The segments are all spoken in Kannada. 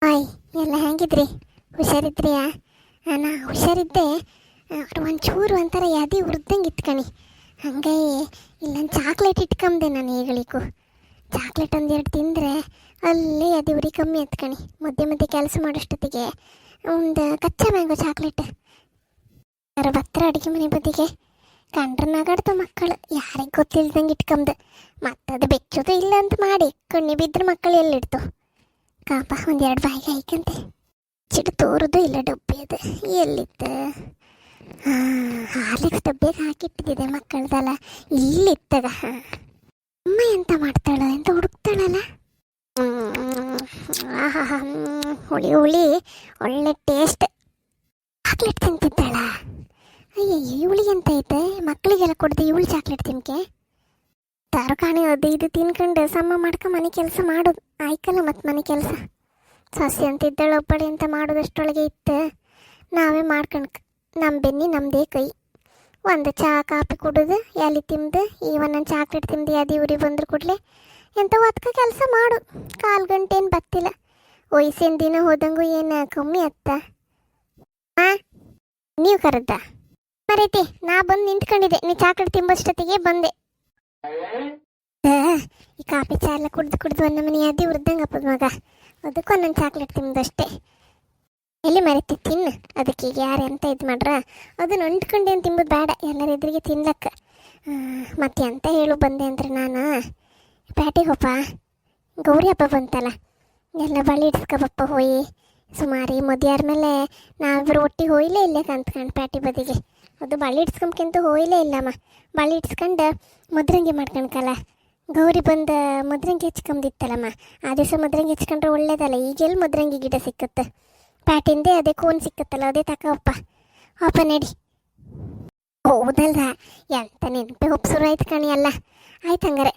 ಹಾಯ್, ಎಲ್ಲ ಹೆಂಗಿದ್ರಿ? ಹುಷಾರಿದ್ರಿಯಾ? ನಾ ಹುಷಾರಿದ್ದೆ. ಒಂಚೂರು ಒಂಥರ ಯಾದಿ ಉರ್ದಂಗೆ ಇಟ್ಕಣಿ. ಹಂಗೆ ಇಲ್ಲೊಂದು ಚಾಕ್ಲೇಟ್ ಇಟ್ಕೊಂಡೆ ನಾನು ಈಗಳಿಗೂ. ಚಾಕ್ಲೇಟ್ ಒಂದೆರಡು ತಿಂದರೆ ಅಲ್ಲೇ ಯಾದಿ ಉರಿ ಕಮ್ಮಿ ಎತ್ಕಣಿ. ಮಧ್ಯೆ ಮಧ್ಯೆ ಕೆಲಸ ಮಾಡೋಷ್ಟೊತ್ತಿಗೆ ಒಂದು ಕಚ್ಚಾ ಮ್ಯಾಂಗೋ ಚಾಕ್ಲೇಟ್ ಯಾರು ಭತ್ರ ಅಡುಗೆ ಮನೆ ಬದಿಗೆ ಕಂಡ್ರೆ ನಗಾಡ್ತು ಮಕ್ಕಳು. ಯಾರಿಗೆ ಗೊತ್ತಿಲ್ದಂಗೆ ಇಟ್ಕೊಂಡೆ. ಮತ್ತದು ಬೆಚ್ಚೋದು ಇಲ್ಲ ಅಂತ ಮಾಡಿ ಕಣ್ಣಿ ಬಿದ್ದರೆ ಮಕ್ಕಳು ಎಲ್ಲಿಡ್ತು ಕಾಪ. ಒಂದೆರಡು ಬಾಯಿಗೆ ಹಾಯ್ಕಂತೆ ಚಿಡು ತೋರೋದು ಇಲ್ಲ. ಡಬ್ಬಿ ಅದು ಎಲ್ಲಿತ್ತು? ಹಾರ್ಲಿಕ್ಸ್ ಡಬ್ಬಿಗೆ ಹಾಕಿಟ್ಟಿದ್ದೆ ಮಕ್ಕಳದಲ್ಲ, ಇಲ್ಲಿತ್ತಾಗ. ಅಮ್ಮ ಎಂತ ಮಾಡ್ತಾಳೆ ಅಂತ ಹುಡುಕ್ತಾಳಲ್ಲ. ಆಹಾ, ಹುಳಿ ಹುಳಿ ಒಳ್ಳೆ ಟೇಸ್ಟ್. ಚಾಕ್ಲೇಟ್ ತಿಂತಿದ್ದಾಳ. ಅಯ್ಯ, ಇವಳಿಗೆ ಎಂತ ಐತೆ? ಮಕ್ಕಳಿಗೆಲ್ಲ ಕೊಡ್ದೆ ಇವಳು ಚಾಕ್ಲೇಟ್ ತಿನ್ಕೆ ತರಕಾಣಿ ಅದು ಇದು ತಿನ್ಕೊಂಡು ಸಮ ಮಾಡ್ಕೊ ಮನೆ ಕೆಲಸ ಮಾಡೋದು ಆಯ್ಕಲ್ಲ. ಮತ್ತು ಮನೆ ಕೆಲಸ ಸಸಿ ಅಂತಿದ್ದಾಳೆ ಒಬ್ಬಳೆ ಅಂತ ಮಾಡೋದಷ್ಟೊಳಗೆ ಇತ್ತು. ನಾವೇ ಮಾಡ್ಕಣ್ಕ ನಮ್ಮ ಬೆನ್ನಿ ನಮ್ಮದೇ ಕೈ. ಒಂದು ಚಹಾ ಕಾಫಿ ಕುಡಿದು ಎಲೆ ತಿಂದು ಒಂದೊಂದು ಚಾಕ್ಲೇಟ್ ತಿಂದು ಯಾದಿ ಉರಿ ಬಂದ್ರೆ ಕೂಡಲೇ ಎಂತ ಒತ್ಕ ಕೆಲಸ ಮಾಡು. 4 ಗಂಟೆ ಏನು ಬತ್ತಿಲ್ಲ. ವಯಸ್ಸಿನ ದಿನ ಹೋದಂಗೂ ಏನು ಕಮ್ಮಿ ಅತ್ತ? ಹಾಂ, ನೀವು ಕರೆದ ಮರೈತಿ. ನಾ ಬಂದು ನಿಂತ್ಕೊಂಡಿದ್ದೆ, ನೀ ಚಾಕ್ಲೇಟ್ ತಿಂಬಷ್ಟೊತ್ತಿಗೆ ಬಂದೆ. ಈ ಕಾಫಿ ಚಾ ಎಲ್ಲ ಕುಡ್ದು ಒಂದು ಮನೆ ಯಾದಿ ಉರ್ದಂಗಪ್ಪದ ಮಗ. ಅದಕ್ಕೆ ಒಂದೊಂದು ಚಾಕ್ಲೇಟ್ ತಿಂದಷ್ಟೇ. ಎಲ್ಲಿ ಮರಿತಿ ತಿನ್ನು. ಅದಕ್ಕೆ ಈಗ ಯಾರು ಎಂತ ಇದು ಮಾಡ್ರ ಅದನ್ನು ಅಂಟ್ಕೊಂಡೇನು ತಿಂಬೋದು ಬೇಡ, ಎಲ್ಲರ ಎದುರಿಗೆ ತಿನ್ಲಕ್ಕ. ಮತ್ತೆ ಎಂತ ಹೇಳು ಬಂದೆ ಅಂದರೆ ನಾನು ಪ್ಯಾಟಿಗೆ ಹೋಪ ಗೌರಿ ಹಬ್ಬ ಬಂತಲ್ಲ, ಎಲ್ಲ ಬಳಿ ಇಡ್ಸ್ಕೊಬಪ್ಪ ಹೋಯಿ. ಸುಮಾರು ಮದುವೆ ಆದಮೇಲೆ ನಾವಿಬ್ಬರು ಒಟ್ಟಿಗೆ ಹೋಯ್ಲೇ ಇಲ್ಲೇ ಕಂತ್ಕೊಂಡು ಪ್ಯಾಟಿ ಬದಿಗೆ. ಅದು ಬಳಿ ಇಡ್ಸ್ಕೊಂಬ್ಕಿಂತ ಹೋಯ್ಲೇ ಇಲ್ಲಮ್ಮ. ಬಳಿ ಇಡ್ಸ್ಕೊಂಡು ಮದ್ರಂಗಿ ಮಾಡ್ಕೊಳಕಲ್ಲ. ಗೌರಿ ಬಂದು ಮದ್ರಂಗಿ ಹೆಚ್ಕೊಂಬಿತ್ತಲ್ಲಮ್ಮ. ಆ ದಿವಸ ಮದ್ರಂಗಿ ಹೆಚ್ಕೊಂಡ್ರೆ ಒಳ್ಳೇದಲ್ಲ. ಈಗೆಲ್ಲಿ ಮದ್ರಂಗಿ ಗಿಡ ಸಿಕ್ಕುತ್ತೆ? ಪ್ಯಾಟಿಂದೆ ಅದೇ ಕೋನ್ ಸಿಕ್ಕತ್ತಲ್ಲ, ಅದೇ ತಗೋಪ್ಪ. ಅಪ್ಪ ನಡಿ. ಹೌದಲ್ದ, ಎಂತ ನೆನಪೆ ಒಪ್ಸುರು ಆಯ್ತು ಕಣಿ ಎಲ್ಲ. ಆಯ್ತು ಹಂಗಾರೆ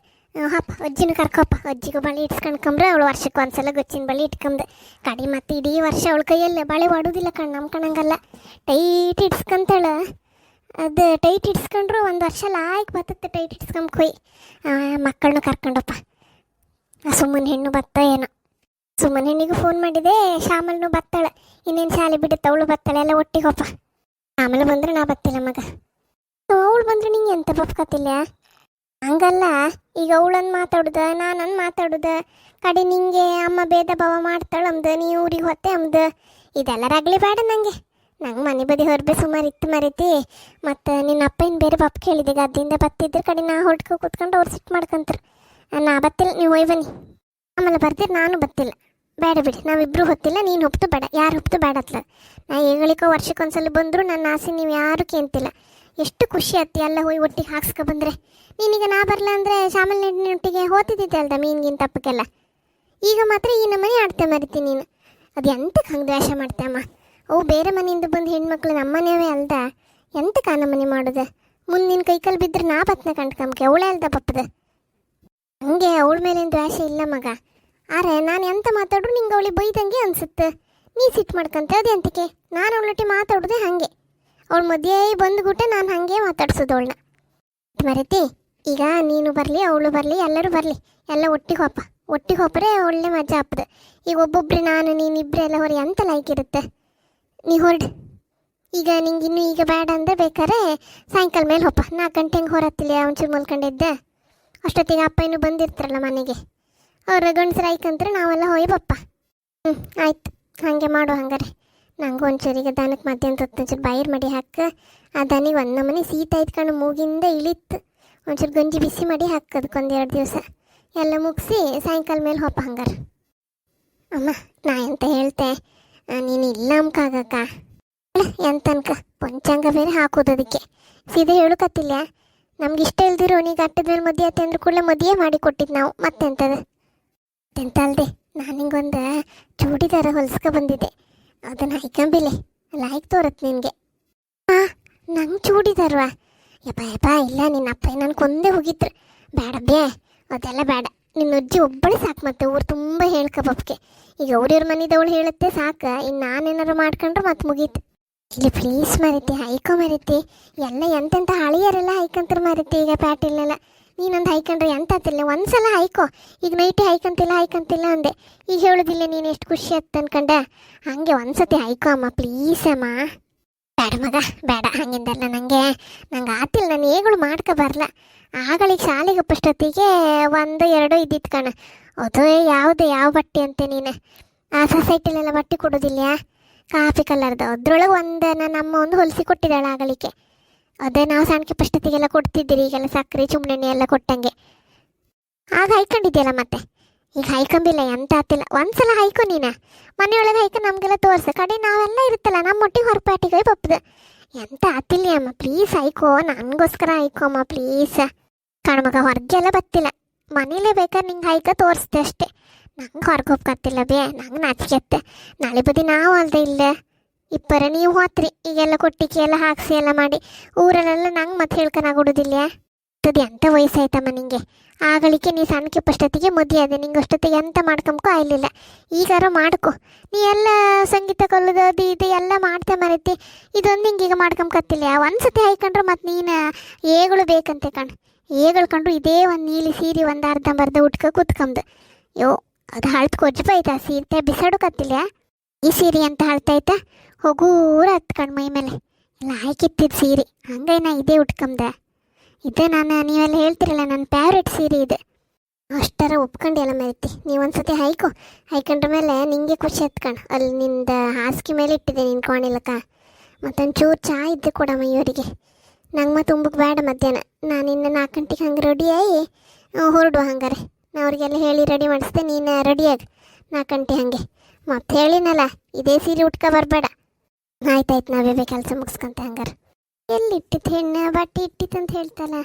ಹಪ್ಪ ಅಜ್ಜಿನ ಕರ್ಕೊಪ್ಪ. ಅಜ್ಜಿಗೂ ಬಳಿ ಇಟ್ಸ್ಕೊಂಡ್ಕೊಂಬ್ರೆ ಅವಳು ವರ್ಷಕ್ಕೆ ಒಂದ್ಸಲ ಗೊಚ್ಚಿನ ಬಳಿ ಇಟ್ಕೊಂಡೆ ಕಡಿ. ಮತ್ತೆ ಇಡೀ ವರ್ಷ ಅವಳ ಕೈಯಲ್ಲೇ ಬಳೆ ಹೊಡೋದಿಲ್ಲ ಕಣ್ಣು ನಂಬ್ಕೊಂಡಂಗಲ್ಲ. ಟೈಟ್ ಇಡ್ಸ್ಕೊಂತಾಳೆ. ಅದು ಟೈಟ್ ಇಡ್ಸ್ಕೊಂಡ್ರು ಒಂದು ವರ್ಷ ಲಾಯ್ಕ್ ಬರ್ತತ್ತೆ. ಟೈಟ್ ಇಡ್ಸ್ಕೊಂಬ್ಕೊಯ್ ಮಕ್ಕಳನ್ನೂ ಕರ್ಕೊಂಡಪ್ಪ. ಸುಮ್ಮನ ಹೆಣ್ಣು ಬತ್ತ ಏನೋ. ಸುಮ್ಮನ ಹೆಣ್ಣಿಗೂ ಫೋನ್ ಮಾಡಿದೆ. ಶ್ಯಾಮಲ್ನೂ ಬತ್ತಾಳೆ. ಇನ್ನೇನು ಶಾಲೆ ಬಿಡುತ್ತೆ, ಅವಳು ಬತ್ತಾಳೆ. ಎಲ್ಲ ಒಟ್ಟಿಗೆ ಹೋಪ. ಆಮೇಲೆ ಬಂದರೆ ನಾ ಬತ್ತಿಲ್ಲ ಮಗ. ಅವಳು ಬಂದರೆ ನಿಂಗೆ ಎಂತ ಬಪ್ಕತ್ತಿಲ್ಲ? ಹಂಗಲ್ಲ, ಈಗ ಅವಳನ್ನು ಮಾತಾಡುದ ನಾನನ್ನು ಮಾತಾಡುದ ಕಡೆ ನಿಂಗೆ ಅಮ್ಮ ಭೇದ ಭಾವ ಮಾಡ್ತಾಳೆ ಅಮ್ದು. ನೀ ಊರಿಗೆ ಹೊತ್ತೆ ಅಮ್ದು. ಇದೆಲ್ಲ ರಗಲಿ ಬೇಡ ನನಗೆ. ನಂಗೆ ಮನೆ ಬದಿ ಹೊರಬೆ ಸುಮಾರು ಇತ್ತು ಮರೀತಿ. ಮತ್ತು ನಿನ್ನ ಅಪ್ಪ ಇನ್ನು ಬೇರೆ ಬಪ್ಪ ಕೇಳಿದೆ. ಗದ್ದಿಂದ ಬತ್ತಿದ್ರೆ ಕಡೆ ನಾ ಹೊಡ್ಕೊ ಕೂತ್ಕೊಂಡು ಅವ್ರು ಸಿಟ್ಟು ಮಾಡ್ಕೊಂತಾರೆ. ನಾ ಬತ್ತಿಲ್ಲ, ನೀವು ಹೋಯ್ ಬನ್ನಿ. ಆಮೇಲೆ ಬರ್ತೀರಿ, ನಾನು ಬತ್ತಿಲ್ಲ. ಬೇಡ ಬಿಡಿ, ನಾವಿಬ್ಬರು ಹೊತ್ತಿಲ್ಲ. ನೀನು ಹೊಪ್ತು ಬೇಡ, ಯಾರು ಹೊಪ್ತು ಬೇಡ ಅತ್ಲ. ನಾ ಹೇಗಳಿಕೋ ವರ್ಷಕ್ಕೊಂದ್ಸಲ ಬಂದರೂ ನನ್ನ ಆಸೆ ನೀವು ಯಾರು ಕೇಂತಿಲ್ಲ. ಎಷ್ಟು ಖುಷಿ ಆಯ್ತು ಎಲ್ಲ ಹೋಗಿ ಒಟ್ಟಿಗೆ ಹಾಕ್ಸ್ಕೊ ಬಂದರೆ. ನೀನೀಗ ನಾ ಬರಲ್ಲ ಅಂದರೆ ಶಾಮಲ್ ನೆಟ್ಟಿನೊಟ್ಟಿಗೆ ಹೋತಿದ್ದಿದ್ದೆ ಅಲ್ದ ಮೀನಿಗಿಂತ ತಪ್ಪಕ್ಕೆಲ್ಲ. ಈಗ ಮಾತ್ರ ಈ ನಮ್ಮನೆ ಆಡ್ತೆ ಮರಿತೀನಿ ನೀನು. ಅದು ಎಂತಕ್ಕೆ ಹಂಗೆ ದ್ವೇಷ ಮಾಡ್ತೇಮ್ಮ? ಅವು ಬೇರೆ ಮನೆಯಿಂದ ಬಂದು ಹೆಣ್ಮಕ್ಳು ನಮ್ಮನೆಯವೇ ಅಲ್ದ, ಎಂತಕ್ಕೆ ಆ ನಮ್ಮನೆ ಮಾಡೋದು? ಮುಂದಿನ ಕೈಕಲ್ಲಿ ಬಿದ್ದರೆ ನಾ ಬತ್ನ ಕಂಡ್ಕಂಬಕ್ಕೆ ಅವಳೇ ಅಲ್ದ ಪಪ್ಪದ. ಹಂಗೆ ಅವಳ ಮೇಲೇನು ದ್ವೇಷ ಇಲ್ಲ ಮಗ. ಆರೆ ನಾನು ಎಂತ ಮಾತಾಡ್ರು ನಿಂಗೆ ಅವಳಿಗೆ ಬೈದಂಗೆ ಅನ್ಸುತ್ತೆ. ನೀ ಸಿಟ್ಟು ಮಾಡ್ಕೊಂತ ಅದು ಎಂತಕ್ಕೆ? ನಾನು ಅವಳೊಟ್ಟಿ ಮಾತಾಡೋದೆ ಹಾಗೆ. ಅವಳು ಮದುವೆ ಬಂದುಬಿಟ್ಟೆ ನಾನು ಹಾಗೆ ಮಾತಾಡ್ಸೋದು ಅವಳನ್ನ. ಮರತಿ, ಈಗ ನೀನು ಬರಲಿ, ಅವಳು ಬರಲಿ, ಎಲ್ಲರೂ ಬರಲಿ. ಎಲ್ಲ ಒಟ್ಟಿಗೆ ಹೋಪ. ಒಟ್ಟಿಗೆ ಹೋಪರೆ ಒಳ್ಳೆ ಮಜಾ ಹಾಪದ. ಈಗ ಒಬ್ಬೊಬ್ರು ನಾನು ನೀನಿಬ್ಬರು ಎಲ್ಲ ಹೊರ ಎಂತ ಲೈಕ್ ಇರುತ್ತೆ. ನೀ ಹೊರಡು. ಈಗ ನಿಂಗೆ ಇನ್ನೂ ಈಗ ಬೇಡ ಅಂದರೆ ಬೇಕಾದ್ರೆ ಸಾಯಂಕಾಲ ಮೇಲೆ ಹೋಪ. 4 ಗಂಟೆಗೆ ಹೊರತ್ತಿಲ್ಲ ಒಂಚೂರು ಮಲ್ಕೊಂಡಿದ್ದೆ. ಅಷ್ಟೊತ್ತಿಗೆ ಅಪ್ಪ ಇನ್ನೂ ಬಂದಿರ್ತಾರಲ್ಲ ಮನೆಗೆ. ಅವ್ರ ಗಂಡಸ್ರು ಆಯ್ಕಂದ್ರೆ ನಾವೆಲ್ಲ ಹೋಯ್ಬಪ್ಪ. ಆಯ್ತು, ಹಾಗೆ ಮಾಡು ಹಂಗಾರೆ. ನಂಗೆ ಒಂಚೂರಿಗೆ ದನಕ್ಕೆ ಮಧ್ಯಾಹ್ನ ಹೊತ್ತು ಒಂಚೂರು ಬೈರ್ ಮಡಿ ಹಾಕ. ಆ ದನಿಗೆ ಒಂದು ನಮನೆ ಶೀತ ಇದ್ಕೊಂಡು ಮೂಗಿಂದ ಇಳಿತ್ತು. ಒಂಚೂರು ಗಂಜಿ ಬಿಸಿ ಮಾಡಿ ಹಾಕೋದಕ್ಕೊಂದು 2 ದಿವಸ ಎಲ್ಲ ಮುಗಿಸಿ ಸಾಯಂಕಾಲ ಮೇಲೆ ಹೋಪ ಹಂಗಾರೆ. ಅಮ್ಮ, ನಾ ಎಂತ ಹೇಳ್ತೆ, ನೀನು ಇಲ್ಲ ಅಮ್ಕಾಗಕ್ಕ ಎಂತನ್ಕ ಪಂಚಾಂಗ ಬೇರೆ ಹಾಕೋದು. ಅದಕ್ಕೆ ಸೀದಾ ಹೇಳಕತ್ತಿಲ್ಲ. ನಮ್ಗೆ ಇಷ್ಟ ಇಲ್ದಿರೋ ನೀಗ ಅಟ್ಟದ ಮೇಲೆ ಮದುವೆ ಆಯ್ತು ಅಂದ್ರೆ ಕೂಡಲೇ ಮದುವೆ ಮಾಡಿ ಕೊಟ್ಟಿದ್ದು ನಾವು. ಮತ್ತೆಂತದ ಎಂತ ಅಲ್ದೆ, ನಾನು ಹಿಂಗೊಂದು ಚೂಡಿದಾರ ಹೊಲ್ಸ್ಕೊ ಬಂದಿದ್ದೆ. ಅದನ್ನು ಹಾಯ್ಕೊಂಬಿಲೆ ಲಾಯ್ಕ್ ತೋರತ್ತೆ ನಿನಗೆ. ಹಾಂ, ನಂಗೆ ಚೂಡಿದಾರವಾ? ಯಪ್ಪ ಇಲ್ಲ, ನಿನ್ನ ಅಪ್ಪ ನಾನು ಕೊಂದೇ ಹೋಗಿದ್ರು. ಬೇಡ ಬೇ, ಅದೆಲ್ಲ ಬೇಡ. ನಿನ್ನ ಅಜ್ಜಿ ಒಬ್ಬಳೇ ಸಾಕು. ಮತ್ತೆ ಊರು ತುಂಬ ಹೇಳ್ಕೊಬಕ್ಕೆ. ಈಗ ಅವ್ರಿವ್ರ ಮನೆದವಳು ಹೇಳುತ್ತೆ ಸಾಕು. ಇನ್ನು ನಾನೇನಾರು ಮಾಡ್ಕೊಂಡ್ರೆ ಮತ್ತೆ ಮುಗೀತು. ಇಲ್ಲಿ ಪ್ಲೀಸ್ ಮರಿತಿ, ಹೈಕೋ ಮರಿತಿ. ಎಲ್ಲ ಎಂತೆಂಥ ಹಳಿಯರೆಲ್ಲ ಹೈಕಂತಾರೆ ಮರಿತಿ. ಈಗ ಪ್ಯಾಟಿಲ್ಲೆಲ್ಲ ನೀನೊಂದು ಹೈಕೊಂಡ್ರೆ ಎಂತ ಆತಿಲ್ಲ, ಒಂದ್ಸಲ ಹೈಕೋ. ಈಗ ನೈಟೇ ಹೈಕಂತಿಲ್ಲ ಅಂದೆ, ಈಗ ಹೇಳೋದಿಲ್ಲ ನೀನು ಎಷ್ಟು ಖುಷಿ ಆಯ್ತು ಅನ್ಕಂಡೆ. ಹಂಗೆ ಒಂದ್ಸತಿ ಹೈಕೋ ಅಮ್ಮ, ಪ್ಲೀಸ್ ಅಮ್ಮ. ಬೇಡ ಮಗ ಬೇಡ, ಹಂಗಿಂದಲ್ಲ. ನಂಗೆ ಆತಿಲ್ಲ, ನಾನು ಏಗಳು ಮಾಡ್ಕೊ ಬರಲ್ಲ. ಆಗಳಿಗೆ ಶಾಲೆಗೆ ಅಪ್ಪಷ್ಟೊತ್ತಿಗೆ 1-2 ಇದ್ದಿತ್ತು ಕಣ. ಅದು ಯಾವ ಬಟ್ಟೆ ಅಂತೆ ನೀನು ಆ ಸೊಸೈಟಿಲೆಲ್ಲ ಬಟ್ಟೆ ಕೊಡೋದಿಲ್ಲ, ಕಾಫಿ ಕಲರ್ದು. ಅದ್ರೊಳಗೆ ನಮ್ಮ ಒಂದು ಹೊಲಿಸಿ ಕೊಟ್ಟಿದ್ದಾಳೆ ಆಗಳಿಗೆ. ಅದೇ ನಾವು ಸಣ್ಣಕ್ಕೆ ಪಷ್ಟೊತ್ತಿಗೆಲ್ಲ ಕೊಡ್ತಿದ್ದೀರಿ, ಈಗೆಲ್ಲ ಸಕ್ಕರೆ ಚುಮ್ನೆಣ್ಣೆ ಎಲ್ಲ ಕೊಟ್ಟಂಗೆ. ಆಗ ಹೈಕೊಂಡಿದ್ಯಲ್ಲ ಮತ್ತೆ, ಈಗ ಹೈಕೊಂಬಿಲ್ಲ, ಎಂತ ಆತಿಲ್ಲ. ಒಂದ್ಸಲ ಹೈಕೊ ನೀನು, ಮನೆಯೊಳಗೆ ಹೈಕ ನಮಗೆಲ್ಲ ತೋರಿಸು. ಕಡೆ ನಾವೆಲ್ಲ ಇರುತ್ತಲ್ಲ, ನಮ್ಮೊಟ್ಟಿಗೆ ಹೊರಪಾಟಿಗೆ ಹೋಗಿ ಬಪ್ಪದು. ಎಂತ ಆತಿಲ್ಲ ಅಮ್ಮ, ಪ್ಲೀಸ್ ಹೈಕೋ, ನನಗೋಸ್ಕರ ಹೈಕೋ ಅಮ್ಮ ಪ್ಲೀಸ್. ಕಣ್ಮಗ ಹೊರಗೆಲ್ಲ ಬತ್ತಿಲ್ಲ, ಮನೇಲೇ ಬೇಕಾದ್ರೆ ನಿಂಗೆ ಹೈಕ ತೋರಿಸ್ದೆ ಅಷ್ಟೇ. ನಂಗೆ ಹೊರಗೆ ಹೋಗ್ಕತ್ತಿಲ್ಲ ಬೇ, ನಂಗೆ ನಾಚಿಕೆತ್ತೆ. ನಾಳೆ ಬದಿ ನಾವು ಅಲ್ದೆ ಇಲ್ಲ ಇಪ್ಪರ ನೀವು ಹೋತ್ರಿ, ಈಗೆಲ್ಲ ಕೊಟ್ಟಿಗೆ ಎಲ್ಲ ಹಾಕ್ಸಿ ಎಲ್ಲ ಮಾಡಿ ಊರಲ್ಲೆಲ್ಲ ನಂಗೆ ಮತ್ತೆ ಹೇಳ್ಕೊನಾಗೊಡುದಿಲ್ಲ. ಅದು ಎಂಥ ವಯಸ್ಸಾಯ್ತಮ್ಮ ನಿಂಗೆ. ಆಗಳಿಕೆ ನೀ ಸಣ್ಣಕ್ಕೆ ಪಷ್ಟೊತ್ತಿಗೆ ಮದುವೆ ಅದೇ, ನಿಂಗೆ ಅಷ್ಟೊತ್ತಿಗೆ ಎಂತ ಮಾಡ್ಕೊಂಬಕೋ ಆಯ್ಲಿಲ್ಲ. ಈಗಾರ ಮಾಡ್ಕೊ. ನೀ ಎಲ್ಲ ಸಂಗೀತ ಕಲಿದು ಅದು ಇದು ಎಲ್ಲ ಮಾಡ್ತೆ ಮರೈತಿ, ಇದೊಂದು ಹಿಂಗೆ ಈಗ ಮಾಡ್ಕೊಂಬಕತ್ತಿಲ್ಲ. ಒಂದ್ಸತಿ ಹೈಕೊಂಡ್ರೆ ಮತ್ತೆ ನೀನು ಏಗಳು ಬೇಕಂತೆ ಕಣ್. ಏಗಳು ಕಂಡು ಇದೇ ಒಂದು ನೀಲಿ ಸೀರೆ ಒಂದು ಅರ್ಧಂಬರ್ಧ ಉಟ್ಕ ಕೂತ್ಕೊಂಬದು. ಯೋ ಅದು ಹಳ್ತು ಕೊಜ್ಜಬಾಯ್ತಾ ಸೀರೆ ಬಿಸಾಡೋಕತ್ತಿಲ್ಲ. ಈ ಸೀರೆ ಅಂತ ಹಳ್ತಾಯ್ತಾ, ಹೋಗೂರ ಹತ್ಕಂಡು ಮೈ ಮೇಲೆ ಎಲ್ಲ ಹಾಕಿತ್ತಿದ್ದು ಸೀರೆ. ಹಂಗೈ ನಾ ಇದೇ ಉಟ್ಕೊಂಬದೆ. ಇದು ನೀವೆಲ್ಲ ಹೇಳ್ತಿರಲ್ಲ, ನನ್ನ ಫೇವ್ರೇಟ್ ಸೀರೆ ಇದೆ. ಅಷ್ಟರ ಒಪ್ಕೊಂಡು ಎಲ್ಲ ಮರಿತಿ. ನೀವು ಒಂದ್ಸತಿ ಹೈಕೊಂಡ್ರ ಮೇಲೆ ನಿಂಗೆ ಖುಷಿ ಹತ್ಕಂಡು ಅಲ್ಲಿ ನಿಂದ ಹಾಸಿಗೆ ಮೇಲೆ ಇಟ್ಟಿದೆ ನಿನ್ನ ಕೋಣಿಲಕ್ಕ. ಮತ್ತೊಂದು ಚೂರು ಚಾ ಇದ್ದೆ ಕೊಡಮ್ಮ ಇವರಿಗೆ. ನಂಗೆ ಮತ್ತೆ ತುಂಬಕ್ಕೆ ಬೇಡ ಮಧ್ಯಾಹ್ನ. ನಾನು ಇನ್ನು 4 ಗಂಟೆಗೆ ಹಂಗೆ ರೆಡಿಯಾಗಿ ಹೊರಡುವ. ಹಂಗಾರೆ ನಾ ಅವ್ರಿಗೆಲ್ಲ ಹೇಳಿ ರೆಡಿ ಮಾಡಿಸ್ದೆ, ನೀನು ರೆಡಿಯಾಗಿ 4 ಗಂಟೆ ಹಾಗೆ. ಮತ್ತೆ ಹೇಳಿನಲ್ಲ, ಇದೇ ಸೀರೆ ಉಟ್ಕೊ ಬರಬೇಡ. ಆಯ್ತಾಯ್ತು, ನಾವೇ ಕೆಲಸ ಮುಗಿಸ್ಕೊಂತೆ. ಹಂಗಾರೆ ಎಲ್ಲಿಟ್ಟಿತ್ತು ಹೆಣ್ಣು ಬಟ್ಟೆ ಇಟ್ಟಿತ್ತು ಅಂತ ಹೇಳ್ತಲ್ಲ.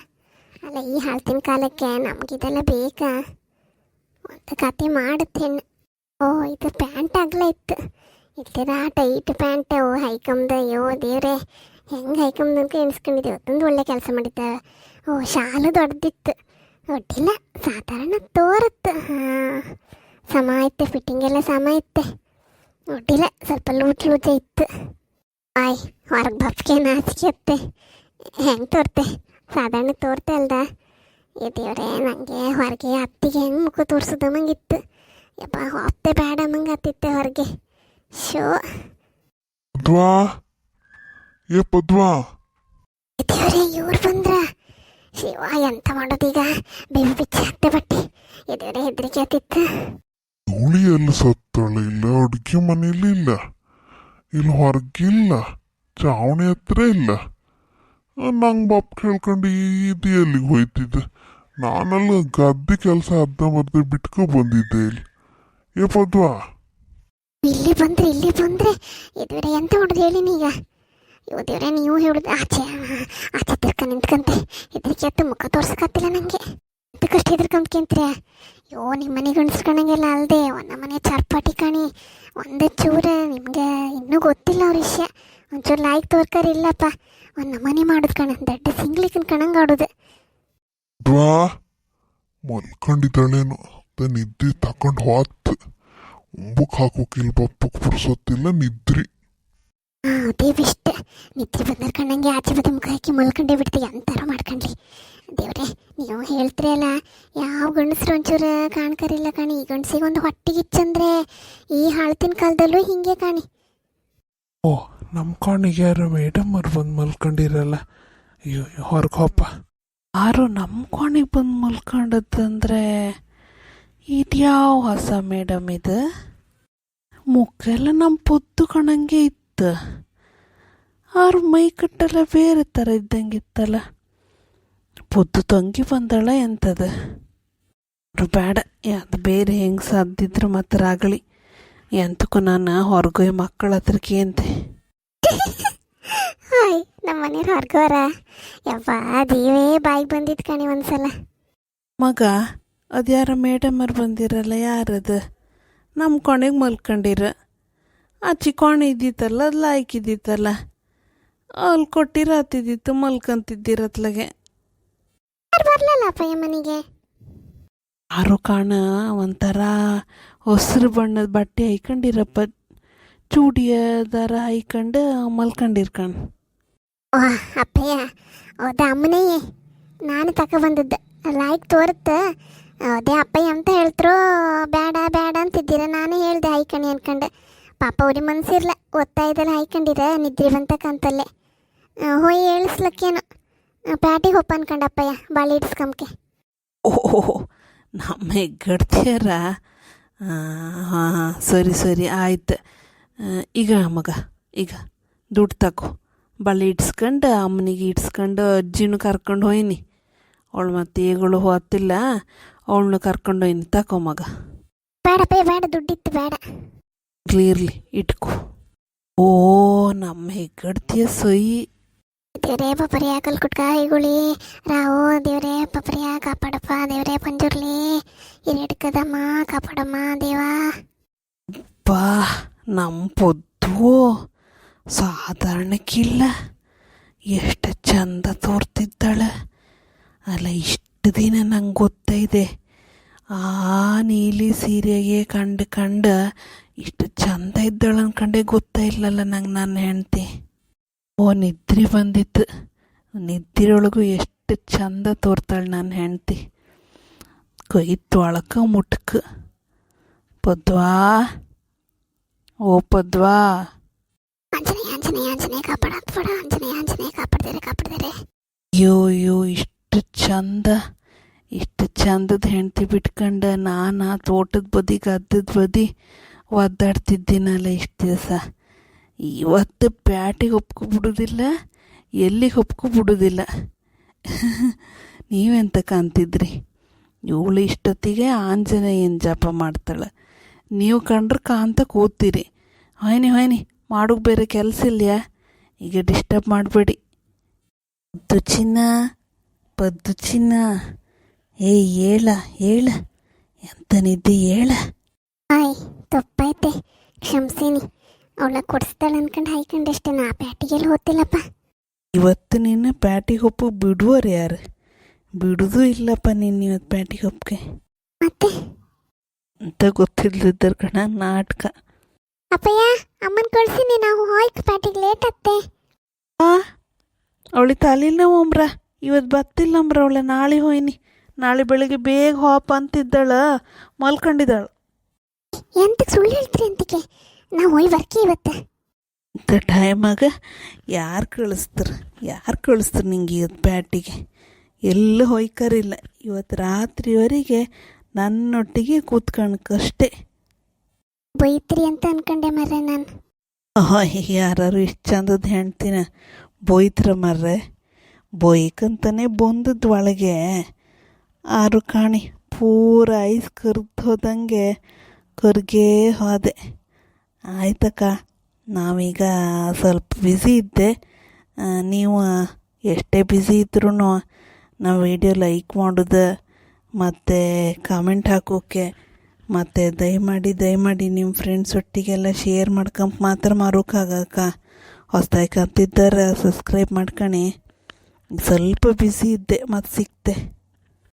ಅಲ್ಲ, ಈ ಹಾಲ್ತಿನ ಕಾಲಕ್ಕೆ ನಮಗಿದೆಲ್ಲ ಬೇಕಾ? ಒಂದು ಕತೆ ಮಾಡುತ್ತೆ ಹೆಣ್ಣು. ಓ, ಇದು ಪ್ಯಾಂಟ್ ಆಗಲೇ ಇತ್ತು. ಇಲ್ದಿರ ಟೈಟ್ ಪ್ಯಾಂಟ್ ಹೈಕಂದ. ಅಯ್ಯೋ ದೇವ್ರೆ, ಹೆಂಗೆ ಹೈಕಂದು ಅಂತ ಎಣಿಸ್ಕೊಂಡಿದ್ದೆ. ಅದೊಂದು ಒಳ್ಳೆ ಕೆಲಸ ಮಾಡಿದ್ದೆ. ಓ, ಶಾಲು ದೊಡ್ಡದಿತ್ತು. ದೊಡ್ಡಿಲ್ಲ, ಸಾಧಾರಣ ತೋರುತ್ತೆ. ಹಾಂ, ಸಮ ಐತೆ, ಫಿಟ್ಟಿಂಗ್ ಎಲ್ಲ ಸಮ ಐತೆ. ದೊಡ್ಡಿಲ್ಲ, ಸ್ವಲ್ಪ ಲೂಜ ಇತ್ತು. ಆಯ್ ಹೊರಗೆ ಬಪ್ಗೆ ನಾಚಿಕೆ ಅತ್ತೆ. ಹೆಂಗೆ ತೋರ್ತೆ? ಸಾಧಾರಣ ತೋರ್ತೆ ಅಲ್ದ? ದೇವ್ರೆ, ನನಗೆ ಹೊರಗೆ ಅತ್ತಿಗೆ ಹೆಂಗೆ ಮುಖ ತೋರಿಸೋದು ಮಂಗಿತ್ತು. ಯಪ್ಪ, ಹೋಗ್ತೆ ಬೇಡ ಮಂಗೆ ಹತ್ತಿತ್ತೆ ಹೊರಗೆ. ಶೋ ದೇವ್ರೆ, ಇವ್ರು ಬಂದ್ರ. ಶಿವ, ಎಂತ ಮಾಡೋದೀಗ? ಬೇಬಿ ಬಿಚ್ಚಿ ಹತ್ತೆ ಬಟ್ಟೆ. ದೇವ್ರೆ, ಹೆದರಿಕೆ ಹತ್ತಿತ್ತು. ಎಲ್ಲ ಸತ್ತಳ ಇಲ್ಲ, ಅಡುಗೆ ಮನೇಲಿ ಇಲ್ಲ, ಇಲ್ಲಿ ಹೊರಗಿಲ್ಲ, ಚಾವಣಿ ಹತ್ರ ಇಲ್ಲ. ನಂಗೆ ಬಾಪ್ ಕೇಳ್ಕೊಂಡು ಇದು ಎಲ್ಲಿಗೆ ಹೋಯ್ತಿದ್ದೆ. ನಾನೆಲ್ಲ ಗದ್ದೆ ಕೆಲಸ ಅರ್ಧ ಮರ್ದೆ ಬಿಟ್ಕೊ ಬಂದಿದ್ದೆ ಇಲ್ಲಿ. ಪದ್ವಾ, ಇಲ್ಲಿ ಬಂದ್ರೆ ದೇವ್ರೆ, ಎಂತ ಮಾಡೋದು ಹೇಳಿ ನೀಗ? ಇವ ದೇವ್ರೆ, ನೀವು ಹೇಳುದು ಆಚೆ ತಿರ್ಕ ನಿಂತ್ಕಂತೆ. ಹೆದರಿಕೆ ಹತ್ತು ಮುಖ ತೋರ್ಸಕತ್ತಿಲ್ಲ ನನಗೆ. ಅದಕ್ಕಷ್ಟು ಹೆದರ್ಕೊಂಬ್ಕೆಂತ್ರೆ. ಅಯ್ಯೋ, ನಿಮ್ಮ ಮನೆ ಗಂಡಸ್ಕೊಂಡಂಗೆಲ್ಲ ಅಲ್ಲದೆ ಒಂದು ಮನೆ ಚರ್ಪಾಟಿ ಕಾಣಿ. ಒಂದೇ ಚೂರು ನಿಮಗೆ ಇನ್ನೂ ಗೊತ್ತಿಲ್ಲ ಅವ್ರ ವಿಷಯ. ಒಂಚೂರು ಲಾಯ್ಕ್ ತೋರ್ಕಾರ ಇಲ್ಲಪ್ಪ. ಒಂದು ಮನೆ ಮಾಡೋದು ಕಣ, ದೊಡ್ಡ ಸಿಂಗ್ಲಿಕ್ಕನ್ ಕಣಂಗೆ ಆಡೋದು. ಮಲ್ಕೊಂಡಿದ್ದಾಳೇನು, ನಿದ್ದೆ ತಕೊಂಡು ಹೋತ್. ಉಂಬುಕ್ ಹಾಕೋಕಿಲ್ ಬಪ್ಪಕ್ಕೆ ಪುರ್ಸೊತ್ತಿಲ್ಲ, ನಿದ್ರಿ. ಅದೇ ಬಿಷ್ಟ ನಿದ್ದೆ ಬಂದ್ರೆ ಕಣ್ಣಂಗೆ ಆಚೆ ಬದ ಮುಖ ಹಾಕಿ ಮಲ್ಕೊಂಡೇ ಬಿಡ್ತೀವಿ. ಅಂತಾರ ಮಾಡ್ಕೊಂಡ್ಲಿ. ದೇವ್ರೆ, ನೀವು ಹೇಳ್ತೀರಿ ಅಲ್ಲ, ಯಾವ ಗಂಡಸ್ರು ಒಂಚೂರು ಕಾಣ್ಕರಿಲ್ಲ ಕಾಣಿ. ಈ ಗಂಡಸಿಗೆ ಒಂದು ಹೊಟ್ಟಿಗಿಚ್ಚಂದ್ರೆ ಈ ಹಾಳ್ತಿನ ಕಾಲದಲ್ಲೂ ಹಿಂಗೆ ಕಾಣಿ. ಓ, ನಮ್ಮ ಕೋಣಿಗೆ ಯಾರು ಮೇಡಮ್ ಅವ್ರು ಬಂದು ಮಲ್ಕೊಂಡಿರಲ್ಲ. ಅಯ್ಯೋ, ಹೊರಗೆ ಹೋಪ. ಯಾರು ನಮ್ಮ ಕೋಣಿಗೆ ಬಂದು ಮಲ್ಕೊಂಡದಂದ್ರೆ ಇದ್ಯಾವ ಹೊಸ ಮೇಡಮ್ ಇದು? ಮುಖೆಲ್ಲ ನಮ್ಮ ಪೊದ್ದು ಕಣಂಗೆ ಇತ್ತು. ಅವ್ರ ಮೈ ಕಟ್ಟೆಲ್ಲ ಬೇರೆ ಥರ ಇದ್ದಂಗಿತ್ತಲ್ಲ. ಪೊದ್ದು ತಂಗಿ ಬಂದಳ ಎಂಥದ್ದು? ಬೇಡ, ಅದು ಬೇರೆ ಹೆಂಗೆ ಸಾಧ್ಯದ್ರು ಮಾತ್ರ ಆಗಲಿ. ಎಂತಕ್ಕೂ ನಾನು ಹೊರಗೆ ಮಕ್ಕಳ ಹತ್ರಕ್ಕೆ ಅಂತೆ. ಹಾಯ್, ನಮ್ಮ ಮನೆಯವ್ರು ಹೊರಗೋರ. ಯವ್ವ ದೇವೇ, ಬಾಯಿಗೆ ಬಂದಿದ್ದು ಕಣಿ ಒಂದ್ಸಲ. ಮಗ, ಅದ್ಯಾರ ಮೇಡಮ್ ಅವ್ರು ಬಂದಿರಲ್ಲ, ಯಾರದು? ನಮ್ಮ ಕೋಣೆಗೆ ಮಲ್ಕೊಂಡಿರ. ಆಚೆ ಕೋಣೆ ಇದ್ದಿತ್ತಲ್ಲ, ಅದು ಲಾಯ್ಕ್ ಇದ್ದಿತ್ತಲ್ಲ, ಅಲ್ಲಿ ಕೊಟ್ಟಿರ ಹತ್ತಿದ್ದಿತ್ತು, ಮಲ್ಕೊಂತಿದ್ದಿರತ್ಲಾಗೆ. ಬರ್ಲಲ್ಲ ಅಪ್ಪಯ್ಯ ಮನೆಗೆ. ಯಾರು ಕಾಣ, ಒಂಥರ ಹಸಿರು ಬಣ್ಣದ ಬಟ್ಟೆ ಹೈಕೊಂಡಿರಪ್ಪ, ಚೂಡಿಯ ದಾರ ಹೈಕೊಂಡು ಮಲ್ಕೊಂಡಿರ್ಕಣ್. ಓ ಅಪ್ಪಯ್ಯ, ಹೌದಾ? ಅಮ್ಮನೇ ನಾನು ತಗೊಬಂದದ್ದು. ಲೈಕ್ ತೋರುತ್ತೆ. ಅದೇ ಅಪ್ಪಯ್ಯ ಅಂತ ಹೇಳ್ತಾರೋ ಬೇಡ ಬೇಡ ಅಂತಿದ್ದೀರ. ನಾನೇ ಹೇಳ್ದೆ ಹಾಯ್ಕಣಿ ಅನ್ಕಂಡೆ. ಪಾಪ ಅವ್ರಿಗೆ ಮನ್ಸಿರ್ಲ ಒತ್ತಾಯ್ದಲ್ಲ ಹಾಯ್ಕೊಂಡಿರ ನಿದ್ರೆ ಬಂತಕ್ಕಂತಲ್ಲೇ ಹೋಯ್ ಹೇಳಿಸ್ಲಕ್ಕೇನು ಪ್ಯಾಟಿಗೆ ಹೊಪ್ಪ ಅನ್ಕಂಡ ಅಪ್ಪಯ್ಯ ಬಾಳಿ ಇಡ್ಸ್ಕೊಂಬಕ್ಕೆ. ಓಹೋ, ನಮ್ಮ ಹೆಗ್ಗಡ್ತಿಯಾರ? ಹಾಂ ಸರಿ ಸರಿ ಆಯ್ತು. ಈಗ ಮಗ, ಈಗ ದುಡ್ಡು ತಗೋ. ಬಳ್ಳಿ ಇಡ್ಸ್ಕೊಂಡು ಅಮ್ಮನಿಗೆ ಇಡ್ಸ್ಕೊಂಡು ಅಜ್ಜಿನೂ ಕರ್ಕೊಂಡು ಹೋಯ್ನಿ. ಅವಳು ಮತ್ತೆ ಈಗಳು ಹೋತಿಲ್ಲ, ಅವಳನ್ನು ಕರ್ಕೊಂಡು ಹೋಯ್ನಿ. ತಗೋ ಮಗ. ಬೇಡಪ್ಪಯ್ಯ ಬೇಡ, ದುಡ್ಡಿತ್ತು ಬೇಡ. ಇರ್ಲಿ ಇಟ್ಕೋ. ಓ ನಮ್ಮ ಹೆಗ್ಗಡ್ತಿಯ ಸೊಯ್. ದೇವ್ರೇ ಪಪರಿಯ ಕಲ್ಕುಟ್ಕಾಯಿಗುಳಿ ರಾವು ದೇವ್ರೇ ಪಪರಿಯ ಕಾಪಾಡಪ್ಪ ದೇವ್ರೇ ಪಂಜುರ್ಲಿ ಹಿರಿಯಡ್ಕದಮ್ಮ ಕಾಪಾಡಮ್ಮ ದೇವಾ. ಬಾ ನಮ್ಮ ಪೊದ್ದು ಸಾಧಾರಣಕ್ಕಿಲ್ಲ. ಎಷ್ಟು ಚಂದ ತೋರ್ತಿದ್ದಾಳೆ ಅಲ್ಲ. ಇಷ್ಟು ದಿನ ನಂಗೆ ಗೊತ್ತೈದೆ ಆ ನೀಲಿ ಸೀರೆಗೆ ಕಂಡು ಇಷ್ಟು ಚಂದ ಇದ್ದಾಳೆ ಅನ್ಕಂಡೆ ಗೊತ್ತೇ ಇಲ್ಲಲ್ಲ ನಂಗೆ ನನ್ನ ಹೆಂಡ್ತಿ. ಓ ನಿದ್ರೆ ಬಂದಿತ್ತು. ನಿದ್ರೆಯೊಳಗೂ ಎಷ್ಟು ಚಂದ ತೋರ್ತಾಳೆ ನನ್ನ ಹೆಂಡ್ತಿ. ಕೈ ತೊಳಕ ಮುಟ್ಕ. ಪದ್ವಾ, ಓ ಪದ್ವಾ. ಆಂಜನೇಯ ಆಂಜನೇಯ ಆಂಜನೇಯ ಕಾಪಾಡ ಆಂಜನೇಯ ಆಂಜನೇಯ ಕಾಪಾಡ್ದೇರೆ. ಅಯ್ಯೋ ಇಷ್ಟು ಚಂದದ ಹೆಂಡ್ತಿ ಬಿಟ್ಕೊಂಡು ನಾನು ತೋಟದ ಬದಿ ಗದ್ದದ ಬದಿ ಒದ್ದಾಡ್ತಿದ್ದೀನಲ್ಲ ಇಷ್ಟು ದಿವಸ. ಇವತ್ತು ಪ್ಯಾಟಿಗೆ ಒಪ್ಕೊಬಿಡೋದಿಲ್ಲ, ಎಲ್ಲಿಗೆ ಒಪ್ಕೊಬಿಡೋದಿಲ್ಲ. ನೀವೆಂತ ಕಾಣ್ತಿದ್ರಿ? ಇವಳು ಇಷ್ಟೊತ್ತಿಗೆ ಆಂಜನೇಯನ ಜಪ ಮಾಡ್ತಾಳೆ. ನೀವು ಕಂಡ್ರೆ ಕಾಂತ ಕೂತೀರಿ. ಹೊಯ್ನಿ ಮಾಡೋಕೆ ಬೇರೆ ಕೆಲಸ ಇಲ್ಯಾ? ಈಗ ಡಿಸ್ಟರ್ಬ್ ಮಾಡಬೇಡಿ. ಪದ್ದು ಚಿನ್ನ ಏಯ್ ಹೇಳ ಎಂತ ನಿದ್ದೆ ಹೇಳ. ಆಯ್ ತಪ್ಪೈತೆ, ಕ್ಷಮಿಸೀನಿ. ಅವಳ ಕೊಡಿಸ್ತಾಳೆ ಅನ್ಕೊಂಡು ಹಾಯ್ಕೊಂಡಷ್ಟೇ. ನಾ ಪ್ಯಾಟಿಗೆಲ್ಲ ಹೋಗ್ತಿಲ್ಲಪ್ಪ. ಇವತ್ತು ನಿನ್ನ ಪ್ಯಾಟಿಗೆ ಒಪ್ಪಗೆ ಬಿಡುವರು ಯಾರು? ಬಿಡುದೂ ಇಲ್ಲಪ್ಪ ನಿನ್ನ ಇವತ್ತು ಪ್ಯಾಟಿಗೆ ಒಪ್ಪಿಗೆ. ಮತ್ತೆ ಅಂತ ಗೊತ್ತಿಲ್ಲದಿದ್ದರ ಕಣ ನಾಟಕ. ಅಪ್ಪಯ್ಯ ಅಮ್ಮನ ಕಳ್ಸಿನಿ, ನಾವು ಹೋಯ್ತು ಪ್ಯಾಟಿಗೆ ಲೇಟ್ ಆತ್ತೆ. ಅವಳಿ ತಲೆಲ್ಲ ಒಮ್ರ ಇವತ್ತು ಬತ್ತಿಲ್ಲಂಬ್ರ. ಅವಳೆ ನಾಳೆ ಹೋಯ್ನಿ. ನಾಳೆ ಬೆಳಿಗ್ಗೆ ಬೇಗ ಹೋಪ ಅಂತಿದ್ದಾಳ, ಮಲ್ಕೊಂಡಿದ್ದಾಳು. ಎಂತಕ್ಕೆ ಸುಳ್ಳು ಹೇಳ್ತೀರಿ ಅಂತಿಕೆ? ನಾವು ಹೋಯ್ ಬರ್ಕಿ ಇವತ್ತು. ಇಂಥ ಟೈಮಾಗ ಯಾರು ಕಳಿಸ್ತಾರೆ ನಿಂಗೆ ಇವತ್ತು ಪ್ಯಾಟಿಗೆ? ಎಲ್ಲೂ ಹೊಯ್ಕರಿಲ್ಲ. ಇವತ್ತು ರಾತ್ರಿವರೆಗೆ ನನ್ನೊಟ್ಟಿಗೆ ಕೂತ್ಕಣಕ್ಕಷ್ಟೇ. ಬೈತ್ರಿ ಅಂತ ಅನ್ಕೊಂಡೆ ಮರ್ರೆ ನಾನು. ಯಾರು ಇಷ್ಟು ಚಂದದ ಹೆಣ್ತಿನ ಬೊಯ್ತ್ರ ಮರ್ರೆ? ಬೊಯ್ಕಂತಾನೆ ಬಂದದ್ದು ಒಳಗೆ. ಆರು ಕಾಣಿ ಪೂರ ಐಸ್ ಕರ್ದು ಹೋದಂಗೆ ಕರ್ಗೇ ಹೋದೆ. ಆಯ್ತಕ್ಕ, ನಾವೀಗ ಸ್ವಲ್ಪ ಬ್ಯುಸಿ ಇದ್ದೆ. ನೀವು ಎಷ್ಟೇ ಬ್ಯುಸಿ ಇದ್ರೂ ನಾವು ವಿಡಿಯೋ ಲೈಕ್ ಮಾಡೋದು ಮತ್ತು ಕಾಮೆಂಟ್ ಹಾಕೋಕ್ಕೆ ಮತ್ತು ದಯಮಾಡಿ ನಿಮ್ಮ ಫ್ರೆಂಡ್ಸ್ ಒಟ್ಟಿಗೆಲ್ಲ ಶೇರ್ ಮಾಡ್ಕೊಂಬ ಮಾತ್ರ ಮಾರೋಕ್ಕಾಗಕ್ಕ. ಹೊಸ್ದಾಗಿ ಕಲ್ತಿದ್ದಾರೆ ಸಬ್ಸ್ಕ್ರೈಬ್ ಮಾಡ್ಕಣಿ. ಸ್ವಲ್ಪ ಬ್ಯುಸಿ ಇದ್ದೆ, ಮತ್ತು ಸಿಕ್ತೆ.